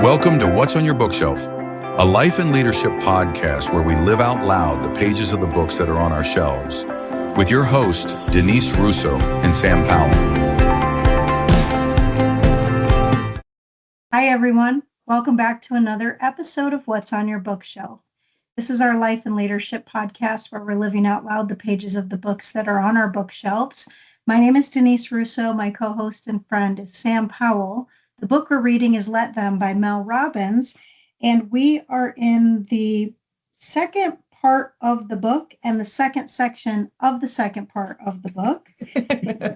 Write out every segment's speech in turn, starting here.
Welcome to What's on Your Bookshelf, a life and leadership podcast where we live out loud the pages of the books that are on our shelves, with your hosts, Denise Russo and Sam Powell. Hi, everyone. Welcome back to another episode of What's on Your Bookshelf. This is our life and leadership podcast where we're living out loud the pages of the books that are on our bookshelves. My name is Denise Russo. My co-host and friend is Sam Powell. The book we're reading is Let Them by Robbins, and we are in the second part of the book and the second section of the second part of the book.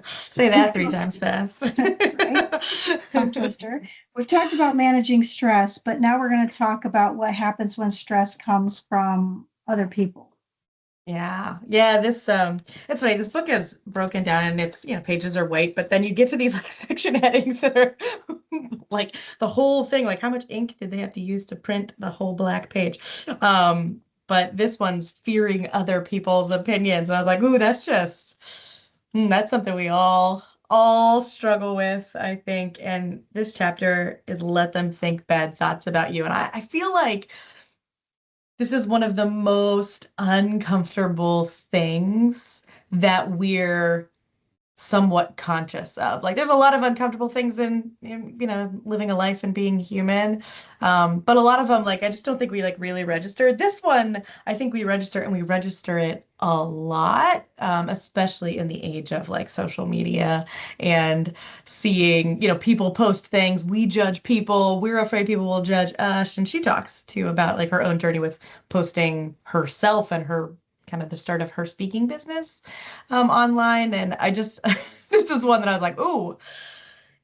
Say that 3 times fast. Right? Tongue twister. We've talked about managing stress, but now we're going to talk about what happens when stress comes from other people. Yeah. This it's funny. This book is broken down and it's, pages are white, but then you get to these like section headings that are like the whole thing, like how much ink did they have to use to print the whole black page? But this one's fearing other people's opinions. And I was like, ooh, that's something we all struggle with, I think. And this chapter is let them think bad thoughts about you. And I feel like this is one of the most uncomfortable things that we're somewhat conscious of. Like there's a lot of uncomfortable things in living a life and being human. But a lot of them, like, I just don't think we like really register. This one, I think we register, and we register it a lot, especially in the age of like social media and seeing, people post things. We judge people. We're afraid people will judge us. And she talks too about like her own journey with posting herself and her kind of the start of her speaking business online. And I just, this is one that I was like, ooh,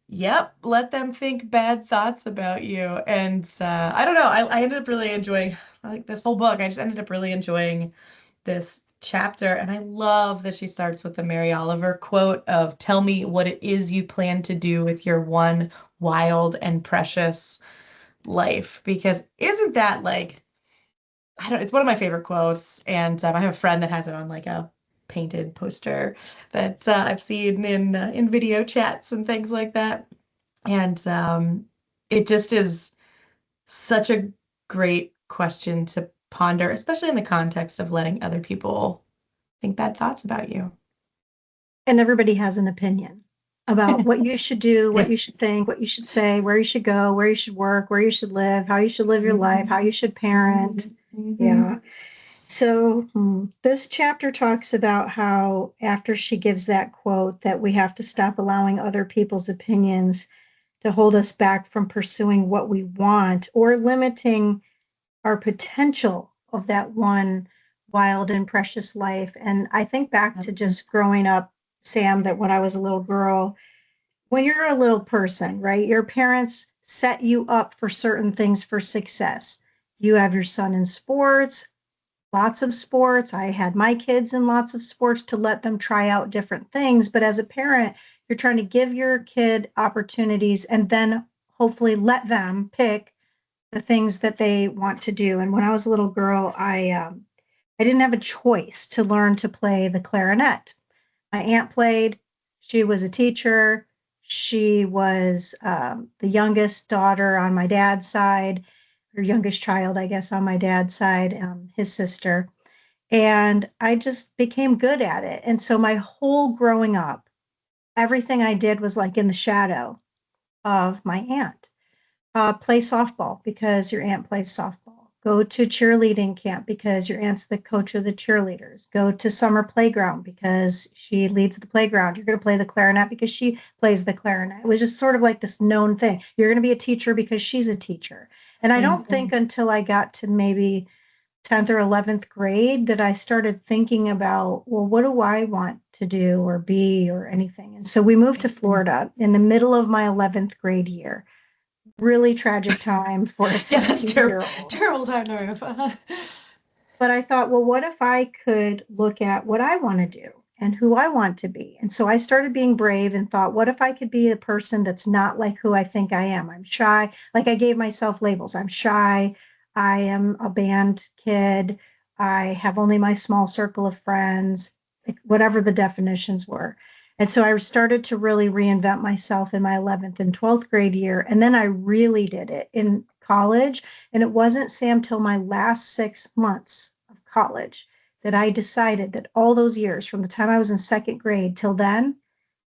yep, let them think bad thoughts about you. And I don't know, I ended up really enjoying like this whole book. I just ended up really enjoying this chapter. And I love that she starts with the Mary Oliver quote of, "Tell me what it is you plan to do with your one wild and precious life." Because isn't that like, it's one of my favorite quotes. And I have a friend that has it on like a painted poster that I've seen in video chats and things like that. And it just is such a great question to ponder, especially in the context of letting other people think bad thoughts about you. And everybody has an opinion about what you should do, what you should think, what you should say, where you should go, where you should work, where you should live, how you should live your life, how you should parent. Mm-hmm. Yeah. So this chapter talks about how after she gives that quote that we have to stop allowing other people's opinions to hold us back from pursuing what we want or limiting our potential of that one wild and precious life. And I think back to just growing up, Sam, that when I was a little girl, when you're a little person, right, your parents set you up for certain things for success. You have your son in sports, lots of sports. I had my kids in lots of sports to let them try out different things. But as a parent, you're trying to give your kid opportunities and then hopefully let them pick the things that they want to do. And when I was a little girl, I didn't have a choice to learn to play the clarinet. My aunt played. She was a teacher. She was the youngest daughter on my dad's side, or youngest child, I guess, on my dad's side, his sister. And I just became good at it. And so my whole growing up, everything I did was like in the shadow of my aunt. Play softball because your aunt plays softball. Go to cheerleading camp because your aunt's the coach of the cheerleaders. Go to summer playground because she leads the playground. You're going to play the clarinet because she plays the clarinet. It was just sort of like this known thing. You're going to be a teacher because she's a teacher. And I don't think until I got to maybe 10th or 11th grade that I started thinking about, well, what do I want to do or be or anything? And so we moved to Florida in the middle of my 11th grade year. Really tragic time for a 16-year-old. Terrible time to move. But I thought, well, what if I could look at what I want to do and who I want to be? And so I started being brave and thought, what if I could be a person that's not like who I think I am? I'm shy. Like I gave myself labels. I'm shy. I am a band kid. I have only my small circle of friends, like whatever the definitions were. And so I started to really reinvent myself in my 11th and 12th grade year. And then I really did it in college. And it wasn't, Sam, till my last 6 months of college that I decided that all those years, from the time I was in second grade till then,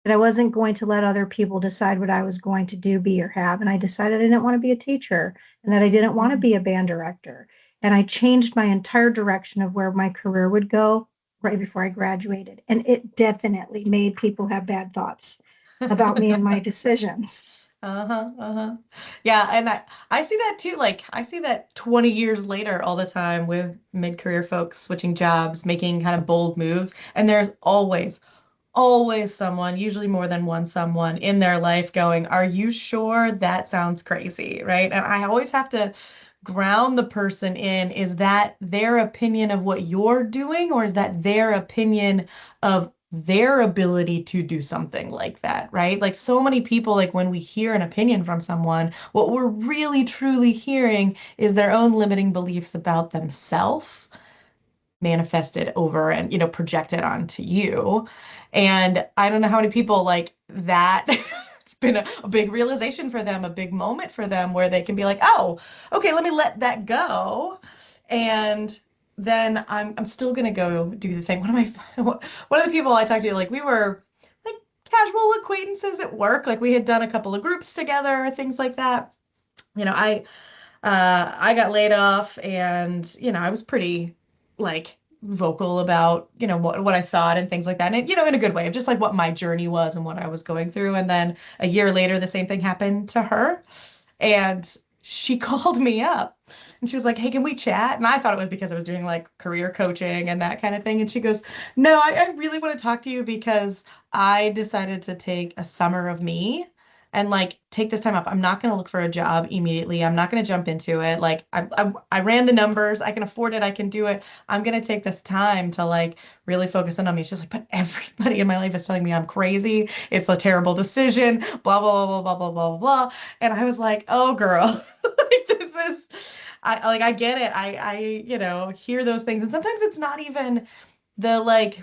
that I wasn't going to let other people decide what I was going to do, be, or have. And I decided I didn't want to be a teacher and that I didn't want to be a band director. And I changed my entire direction of where my career would go right before I graduated. And it definitely made people have bad thoughts about me and my decisions. Uh-huh, uh-huh. Yeah, and I see that too. Like I see that 20 years later all the time with mid-career folks switching jobs, making kind of bold moves, and there's always someone, usually more than one someone in their life going, "Are you sure that sounds crazy?" Right? And I always have to ground the person in, is that their opinion of what you're doing, or is that their opinion of their ability to do something like that, right? Like so many people, like when we hear an opinion from someone, what we're really truly hearing is their own limiting beliefs about themselves manifested over and projected onto you. And I don't know how many people like that. It's been a big realization for them, a big moment for them where they can be like, oh, okay, let me let that go. And then I'm still gonna go do the thing. One of the people I talked to, like we were like casual acquaintances at work, like we had done a couple of groups together, things like that. You know, I got laid off, and I was pretty like vocal about what I thought and things like that, and in a good way of just like what my journey was and what I was going through. And then a year later the same thing happened to her, and she called me up and she was like, "Hey, can we chat?" And I thought it was because I was doing like career coaching and that kind of thing. And she goes, "No, I really want to talk to you because I decided to take a summer of me and like take this time off. I'm not going to look for a job immediately. I'm not going to jump into it. Like I ran the numbers. I can afford it. I can do it. I'm going to take this time to like really focus in on me." She's like, "But everybody in my life is telling me I'm crazy. It's a terrible decision, blah, blah, blah, blah, blah, blah, blah, blah." And I was like, "Oh, girl, like this is, I get it. I hear those things." And sometimes it's not even the like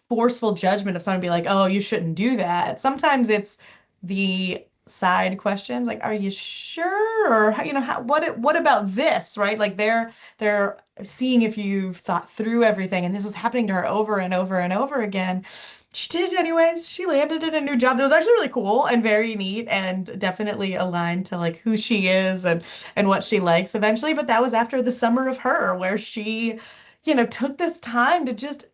forceful judgment of someone be like, "Oh, you shouldn't do that." Sometimes it's the side questions like, "Are you sure?" Or what about this, right? Like they're seeing if you've thought through everything. And this was happening to her over and over and over again. She did anyways. She landed in a new job that was actually really cool and very neat and definitely aligned to like who she is and what she likes eventually. But that was after the summer of her, where she took this time to just,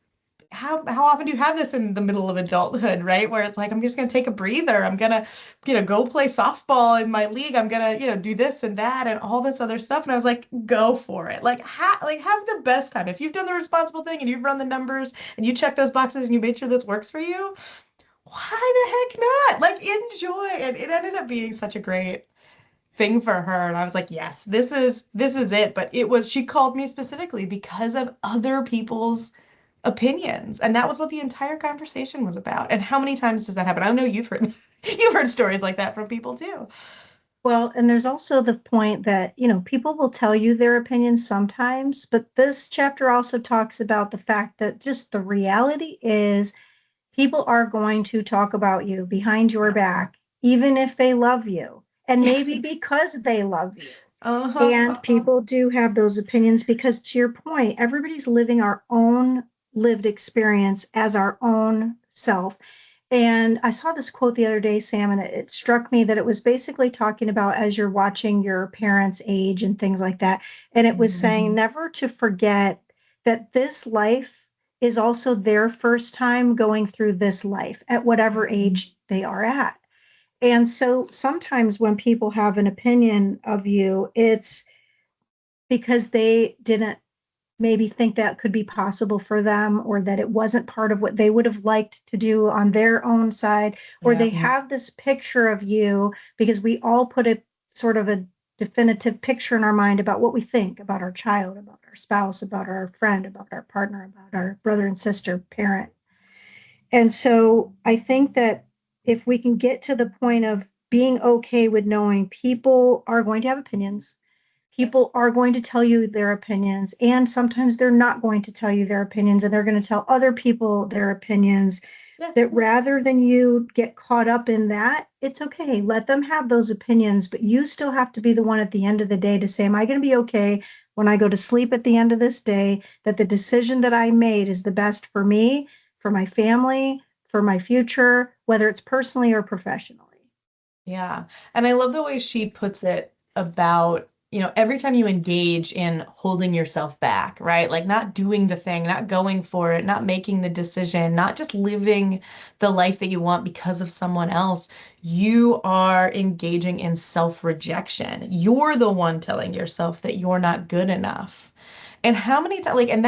how often do you have this in the middle of adulthood, right? Where it's like, I'm just going to take a breather. I'm going to, go play softball in my league. I'm going to, do this and that and all this other stuff. And I was like, go for it. Like, have the best time. If you've done the responsible thing and you've run the numbers and you check those boxes and you made sure this works for you, why the heck not? Like, enjoy. And it ended up being such a great thing for her. And I was like, yes, this is it. But she called me specifically because of other people's opinions. And that was what the entire conversation was about. And how many times does that happen? I know you've heard you've heard stories like that from people too. Well, and there's also the point that, people will tell you their opinions sometimes, but this chapter also talks about the fact that just the reality is people are going to talk about you behind your back, even if they love you, and maybe because they love you. Uh-huh, And uh-huh. people do have those opinions because, to your point, everybody's living our own lived experience as our own self. And I saw this quote the other day, Sam, and it struck me that it was basically talking about as you're watching your parents age and things like that. And it was saying never to forget that this life is also their first time going through this life at whatever age they are at. And so sometimes when people have an opinion of you, it's because they didn't maybe think that could be possible for them, or that it wasn't part of what they would have liked to do on their own side, or Yeah. they have this picture of you because we all put a sort of a definitive picture in our mind about what we think about our child, about our spouse, about our friend, about our partner, about our brother and sister, parent. And so I think that if we can get to the point of being okay with knowing people are going to have opinions, people are going to tell you their opinions, and sometimes they're not going to tell you their opinions, and they're going to tell other people their opinions. Yeah. that rather than you get caught up in that, it's okay. Let them have those opinions, but you still have to be the one at the end of the day to say, am I going to be okay when I go to sleep at the end of this day, that the decision that I made is the best for me, for my family, for my future, whether it's personally or professionally. Yeah. And I love the way she puts it about, every time you engage in holding yourself back, right? Like not doing the thing, not going for it, not making the decision, not just living the life that you want because of someone else. You are engaging in self-rejection. You're the one telling yourself that you're not good enough. And how many times, like, and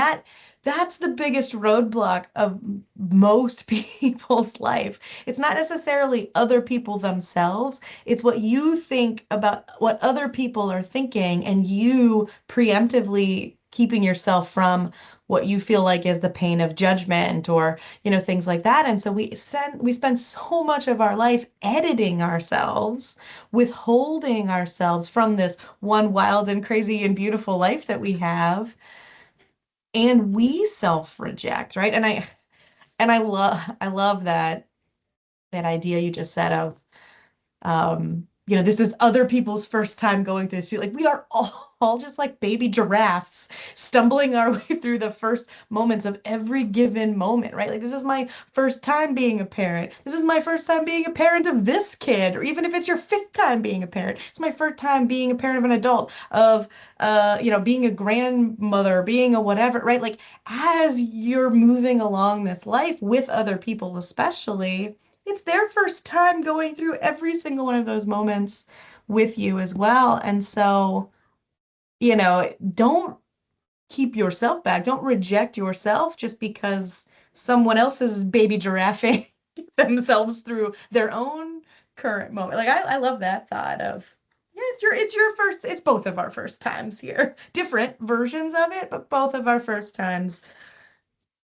that's the biggest roadblock of most people's life. It's not necessarily other people themselves. It's what you think about what other people are thinking, and you preemptively keeping yourself from what you feel like is the pain of judgment or, things like that. And so we spend so much of our life editing ourselves, withholding ourselves from this one wild and crazy and beautiful life that we have, and we self-reject, right? And I love that idea you just said of, this is other people's first time going through this too. Like we are all just like baby giraffes stumbling our way through the first moments of every given moment, right? Like this is my first time being a parent. This is my first time being a parent of this kid, or even if it's your fifth time being a parent, it's my first time being a parent of an adult, of being a grandmother, being a whatever, right? Like as you're moving along this life with other people, especially, it's their first time going through every single one of those moments with you as well. And so, don't keep yourself back. Don't reject yourself just because someone else is baby giraffing themselves through their own current moment. Like I love that thought of, yeah, it's your first, it's both of our first times here. Different versions of it, but both of our first times.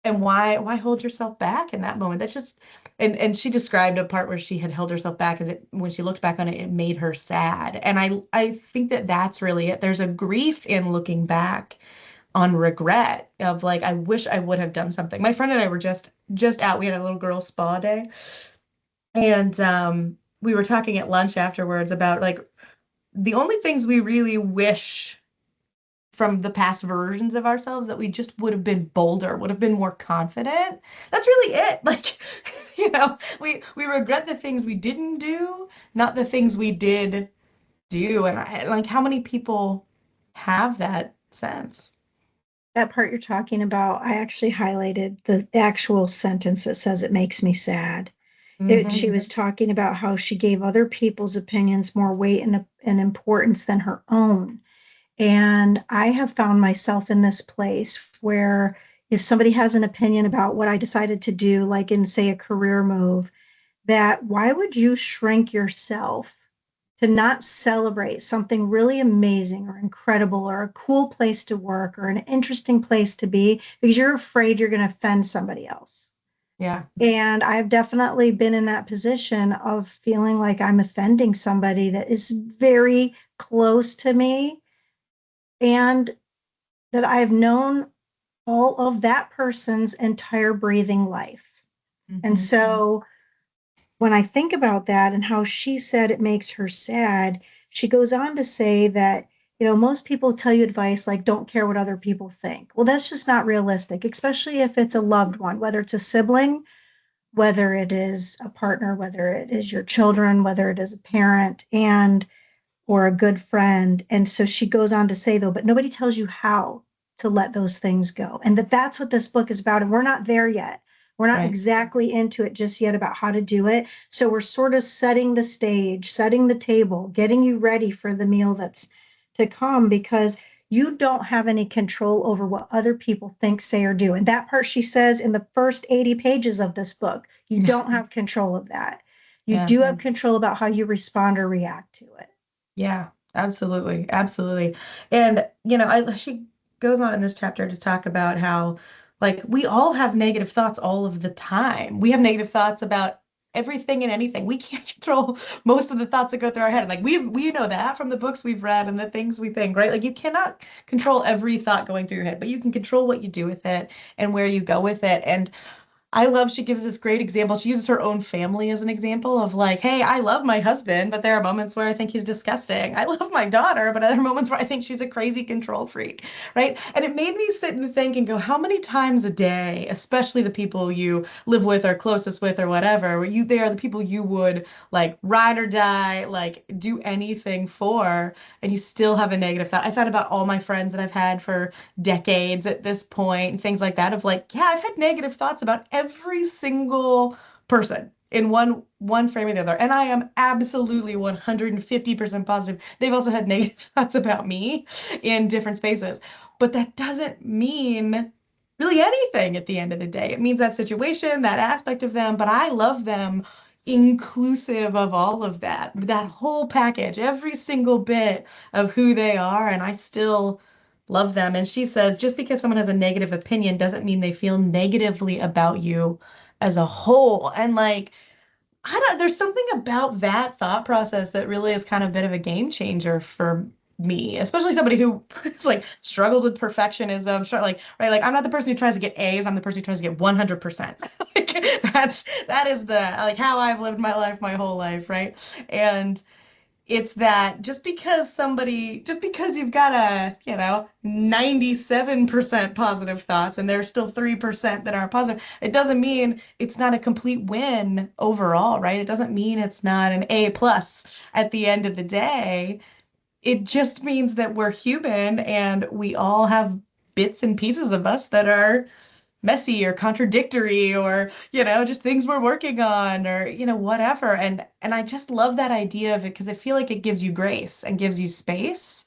And why hold yourself back in that moment? That's just, and she described a part where she had held herself back as it, when she looked back on it, it made her sad. And I think that that's really it. There's a grief in looking back on regret of like, I wish I would have done something. My friend and I were just out. We had a little girl spa day, and we were talking at lunch afterwards about like the only things we really wish from the past versions of ourselves, that we just would have been bolder, would have been more confident. That's really it. Like, we regret the things we didn't do, not the things we did do. And like, how many people have that sense? That part you're talking about, I actually highlighted the actual sentence that says it makes me sad. She Hmm. was talking about how she gave other people's opinions more weight and importance than her own. And I have found myself in this place where if somebody has an opinion about what I decided to do, like in, say, a career move, that why would you shrink yourself to not celebrate something really amazing or incredible or a cool place to work or an interesting place to be because you're afraid you're going to offend somebody else? Yeah. And I've definitely been in that position of feeling like I'm offending somebody that is very close to me and that I've known all of that person's entire breathing life. And Hmm. so when I think about that and how she said it makes her sad, she goes on to say that, most people tell you advice like, don't care what other people think. Well, that's just not realistic, especially if it's a loved one, whether it's a sibling, whether it is a partner, whether it is your children, whether it is a parent. And or a good friend. And so she goes on to say, though, but nobody tells you how to let those things go. And that's what this book is about. And we're not there yet. We're not Right. exactly into it just yet about how to do it. So we're sort of setting the stage, setting the table, getting you ready for the meal that's to come because you don't have any control over what other people think, say, or do. And that part she says in the first 80 pages of this book, you don't have control of that. You Yeah. do have control about how you respond or react to it. Yeah, absolutely. Absolutely. And, she goes on in this chapter to talk about how, like, we all have negative thoughts all of the time. We have negative thoughts about everything and anything. We can't control most of the thoughts that go through our head. Like, we know that from the books we've read and the things we think, right? Like, you cannot control every thought going through your head, but you can control what you do with it and where you go with it. And I love she gives this great example. She uses her own family as an example of like, hey, I love my husband, but there are moments where I think he's disgusting. I love my daughter, but other moments where I think she's a crazy control freak, right? And it made me sit and think and go, how many times a day, especially the people you live with or closest with or whatever, where they are the people you would like ride or die, like do anything for, and you still have a negative thought. I thought about all my friends that I've had for decades at this point and things like that of like, yeah, I've had negative thoughts about every single person in one frame or the other. And I am absolutely 150% positive. They've also had negative thoughts about me in different spaces. But that doesn't mean really anything at the end of the day. It means that situation, that aspect of them, but I love them inclusive of all of that, that whole package, every single bit of who they are. And I still love them. And she says, just because someone has a negative opinion doesn't mean they feel negatively about you as a whole. And like, I don't, there's something about that thought process that really is kind of a bit of a game changer for me, especially somebody who is like struggled with perfectionism, like, right, like I'm not the person who tries to get A's, I'm the person who tries to get 100%. Like that is the like how I've lived my life my whole life, right? And it's that just because you've got 97% positive thoughts and there's still 3% that aren't positive, it doesn't mean it's not a complete win overall, right? It doesn't mean it's not an A plus at the end of the day. It just means that we're human and we all have bits and pieces of us that are messy or contradictory or just things we're working on or whatever, and I just love that idea of it because I feel like it gives you grace and gives you space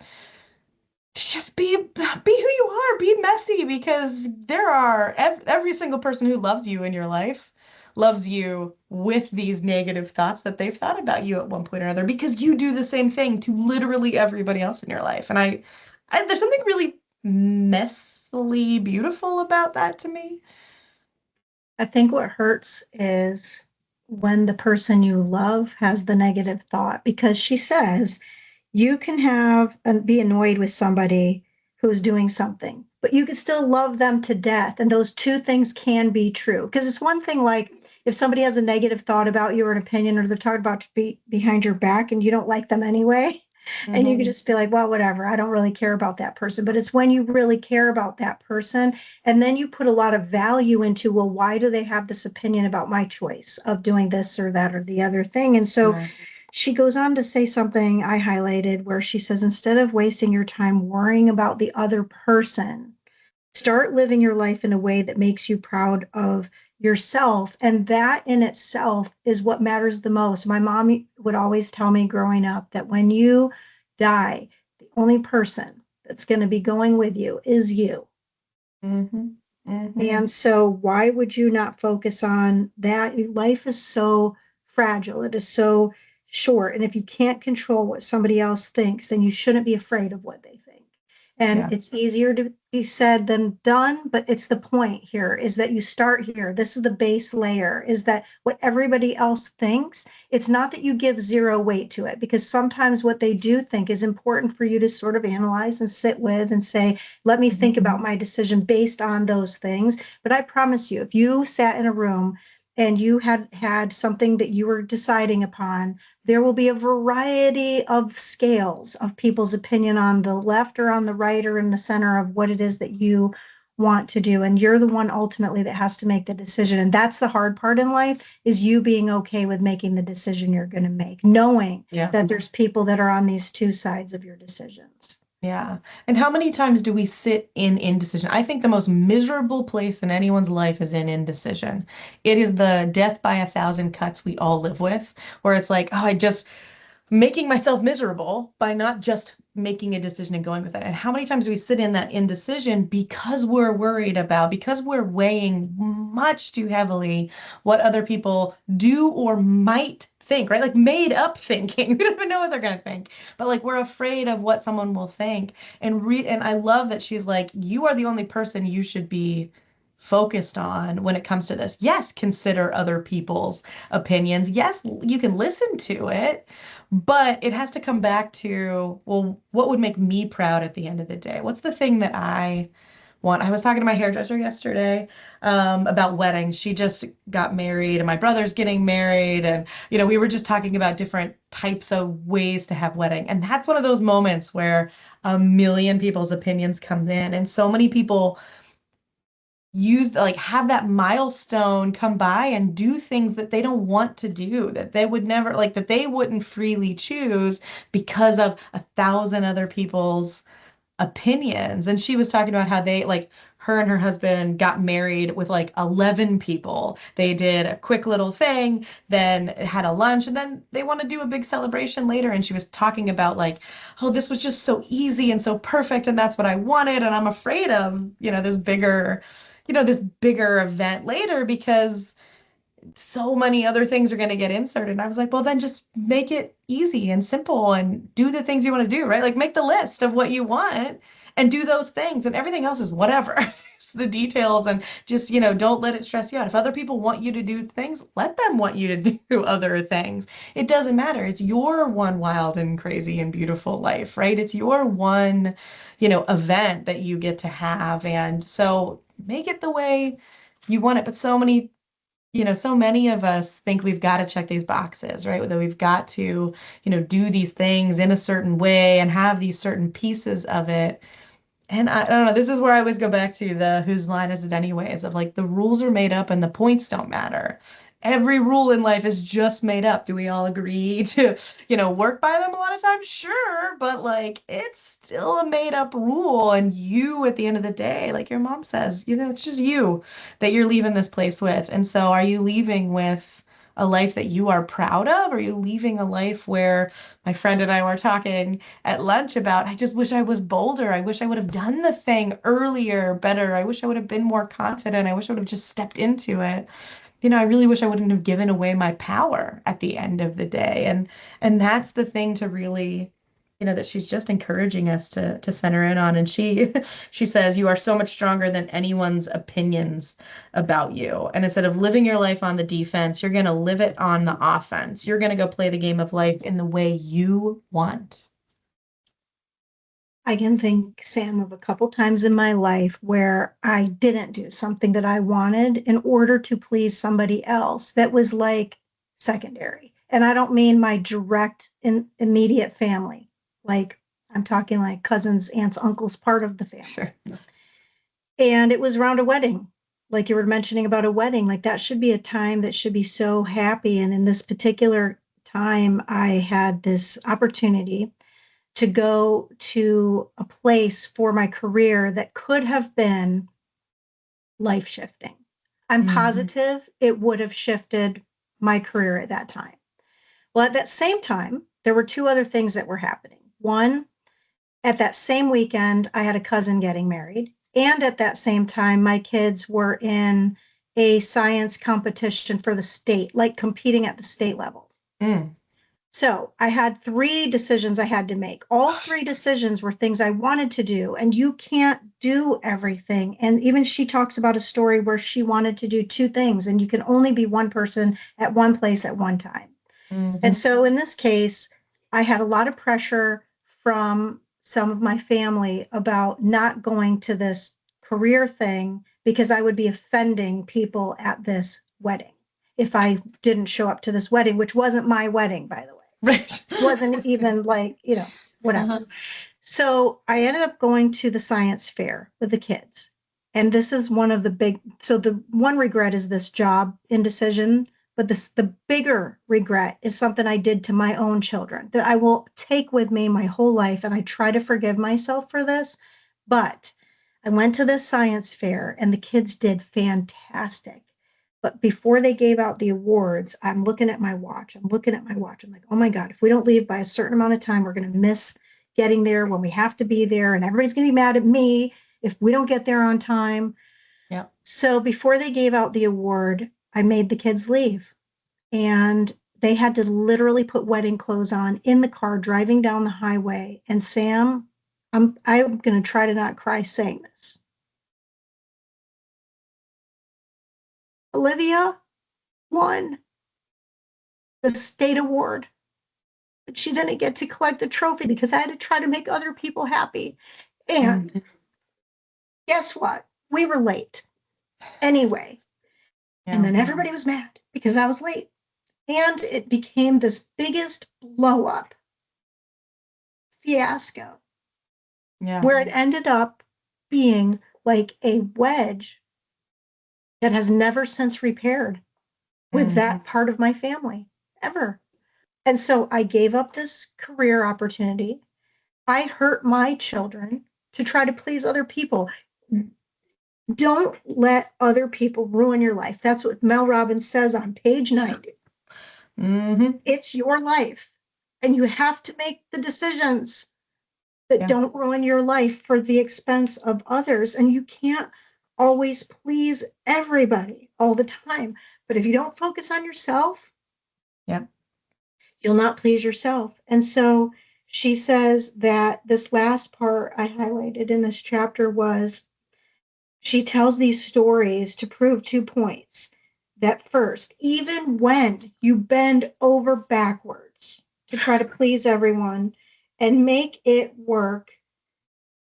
to just be who you are, be messy, because there are every single person who loves you in your life loves you with these negative thoughts that they've thought about you at one point or another, because you do the same thing to literally everybody else in your life. And I there's something really messily beautiful about that to me. I think what hurts is when the person you love has the negative thought, because she says you can have and be annoyed with somebody who's doing something, but you can still love them to death. And those two things can be true. Because it's one thing like if somebody has a negative thought about you or an opinion, or they're talking about behind your back and you don't like them anyway. And you can Mhm. just be like, well, whatever, I don't really care about that person. But it's when you really care about that person, and then you put a lot of value into, well, why do they have this opinion about my choice of doing this or that or the other thing? And so Yeah. she goes on to say something I highlighted where she says, instead of wasting your time worrying about the other person, start living your life in a way that makes you proud of yourself. And that in itself is what matters the most. My mom would always tell me growing up that when you die, the only person that's going to be going with you is you. Mm-hmm. Mm-hmm. And so, why would you not focus on that? Life is so fragile, it is so short. And if you can't control what somebody else thinks, then you shouldn't be afraid of what they think. And Yeah. it's easier to be said than done, but it's the point here is that you start here. This is the base layer, is that what everybody else thinks, it's not that you give zero weight to it, because sometimes what they do think is important for you to sort of analyze and sit with and say, let me think about my decision based on those things. But I promise you, if you sat in a room and you had something that you were deciding upon, there will be a variety of scales of people's opinion on the left or on the right or in the center of what it is that you want to do. And you're the one ultimately that has to make the decision. And that's the hard part in life, is you being okay with making the decision you're going to make, knowing Yeah. that there's people that are on these two sides of your decisions. Yeah. And how many times do we sit in indecision? I think the most miserable place in anyone's life is in indecision. It is the death by a thousand cuts we all live with, where it's like, oh, I just making myself miserable by not just making a decision and going with it. And how many times do we sit in that indecision because we're worried about, because we're weighing much too heavily what other people do or might think, right? Like made up thinking. We don't even know what they're going to think, but like we're afraid of what someone will think. And I love that she's like, you are the only person you should be focused on when it comes to this. Yes, consider other people's opinions. Yes, you can listen to it, but it has to come back to, well, what would make me proud at the end of the day? What's the thing that I want. I was talking to my hairdresser yesterday about weddings. She just got married, and my brother's getting married, and we were just talking about different types of ways to have wedding. And that's one of those moments where a million people's opinions come in, and so many people use like have that milestone come by and do things that they don't want to do, that they would never like, that they wouldn't freely choose because of a thousand other people's opinions. And she was talking about how they like her and her husband got married with like 11 people. They did a quick little thing, then had a lunch, and then they want to do a big celebration later. And she was talking about like, oh, this was just so easy and so perfect, and that's what I wanted. And I'm afraid of, this bigger event later because so many other things are going to get inserted. And I was like, well, then just make it easy and simple and do the things you want to do, right? Like make the list of what you want and do those things, and everything else is whatever. It's the details, and just, don't let it stress you out. If other people want you to do things, let them want you to do other things. It doesn't matter. It's your one wild and crazy and beautiful life, right? It's your one, event that you get to have. And so make it the way you want it. But so many of us think we've got to check these boxes, right? That we've got to, do these things in a certain way and have these certain pieces of it. And I don't know, this is where I always go back to the whose line is it anyways, of like the rules are made up and the points don't matter. Every rule in life is just made up. Do we all agree to, work by them a lot of times? Sure, but like it's still a made up rule. And you, at the end of the day, like your mom says, it's just you that you're leaving this place with. And so are you leaving with a life that you are proud of? Or are you leaving a life where my friend and I were talking at lunch about, I just wish I was bolder. I wish I would have done the thing earlier, better. I wish I would have been more confident. I wish I would have just stepped into it. I really wish I wouldn't have given away my power at the end of the day. And that's the thing to really, that she's just encouraging us to center in on. And she she says, you are so much stronger than anyone's opinions about you. And instead of living your life on the defense, you're going to live it on the offense. You're going to go play the game of life in the way you want. I can think, Sam, of a couple times in my life where I didn't do something that I wanted in order to please somebody else that was like secondary. And I don't mean my direct and immediate family. Like I'm talking like cousins, aunts, uncles, part of the family. Sure. And it was around a wedding. Like you were mentioning about a wedding, like that should be a time that should be so happy. And in this particular time, I had this opportunity to go to a place for my career that could have been life shifting. I'm positive it would have shifted my career at that time. Well, at that same time, there were two other things that were happening. One, at that same weekend, I had a cousin getting married. And at that same time, my kids were in a science competition for the state, like competing at the state level. Mm. So I had three decisions I had to make. All three decisions were things I wanted to do, and you can't do everything. And even she talks about a story where she wanted to do two things, and you can only be one person at one place at one time. Mm-hmm. And so in this case, I had a lot of pressure from some of my family about not going to this career thing because I would be offending people at this wedding if I didn't show up to this wedding, which wasn't my wedding, by the way. Right. Wasn't even like, whatever. Uh-huh. So I ended up going to the science fair with the kids. And this is one of the the one regret is this job indecision, but the bigger regret is something I did to my own children that I will take with me my whole life. And I try to forgive myself for this, but I went to this science fair and the kids did fantastic. But before they gave out the awards, I'm looking at my watch. I'm like, oh my God, if we don't leave by a certain amount of time, we're going to miss getting there when we have to be there. And everybody's going to be mad at me if we don't get there on time. Yeah. So before they gave out the award, I made the kids leave. And they had to literally put wedding clothes on in the car driving down the highway. And Sam, I'm going to try to not cry saying this. Olivia won the state award, but she didn't get to collect the trophy because I had to try to make other people happy. And Guess what? We were late anyway. And then everybody was mad because I was late. And it became this biggest blow up fiasco where it ended up being like a wedge that has never since repaired with that part of my family ever. And so I gave up this career opportunity. I hurt my children to try to please other people. Don't let other people ruin your life. That's what Mel Robbins says on page 90. It's your life, and you have to make the decisions that don't ruin your life for the expense of others. And you can't always please everybody all the time. But if you don't focus on yourself, you'll not please yourself. And so she says that this last part I highlighted in this chapter was she tells these stories to prove 2 points. That first, even when you bend over backwards to try to please everyone and make it work,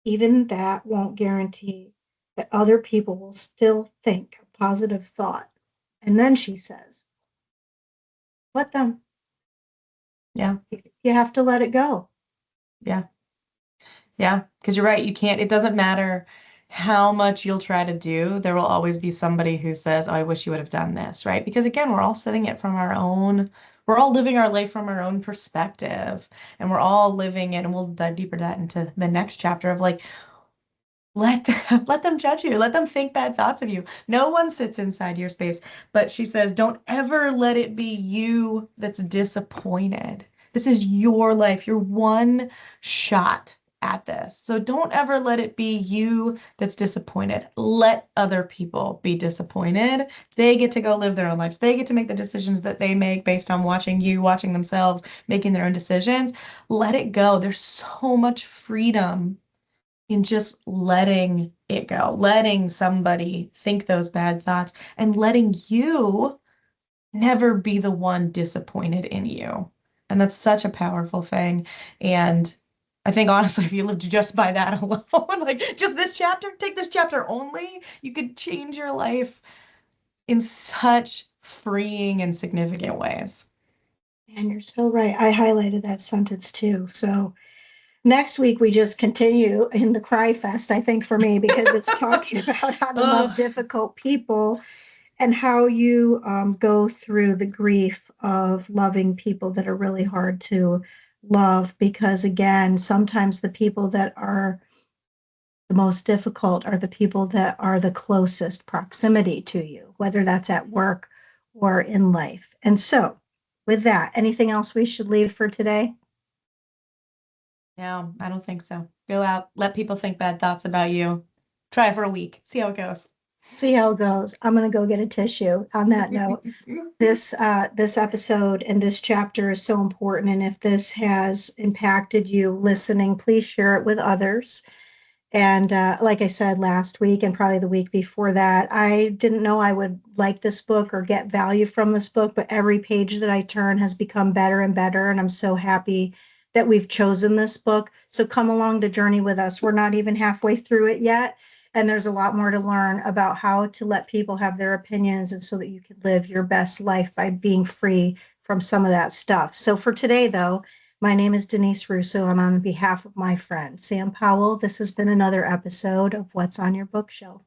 even that won't guarantee that other people will still think a positive thought. And then she says, let them. Yeah. You have to let it go. Yeah. Yeah. Because you're right. You can't, it doesn't matter how much you'll try to do. There will always be somebody who says, oh, I wish you would have done this. Right. Because again, we're all sitting it from our own, we're all living our life from our own perspective. And we're all living it. And we'll dive deeper that into the next chapter of like, let them judge you. Let them think bad thoughts of you. No one sits inside your space. But she says, don't ever let it be you that's disappointed. This is your life, your one shot at this. So don't ever let it be you that's disappointed. Let other people be disappointed. They get to go live their own lives. They get to make the decisions that they make based on watching you, watching themselves, making their own decisions. Let it go. There's so much freedom in just letting it go, letting somebody think those bad thoughts and letting you never be the one disappointed in you. And that's such a powerful thing. And I think honestly, if you lived just by that alone, like just this chapter, take this chapter only, you could change your life in such freeing and significant ways. And you're so right. I highlighted that sentence too. So next week, we just continue in the cry fest, I think, for me, because it's talking about how to love difficult people and how you go through the grief of loving people that are really hard to love. Because again, sometimes the people that are the most difficult are the people that are the closest proximity to you, whether that's at work or in life. And so, with that, anything else we should leave for today? No, I don't think so. Go out, let people think bad thoughts about you. Try it for a week. See how it goes. See how it goes. I'm going to go get a tissue on that note. This episode and this chapter is so important. And if this has impacted you listening, please share it with others. And like I said last week and probably the week before that, I didn't know I would like this book or get value from this book, but every page that I turn has become better and better. And I'm so happy that we've chosen this book. So come along the journey with us. We're not even halfway through it yet. And there's a lot more to learn about how to let people have their opinions and so that you can live your best life by being free from some of that stuff. So for today, though, my name is Denise Russo, and on behalf of my friend Sam Powell, this has been another episode of What's on Your Bookshelf.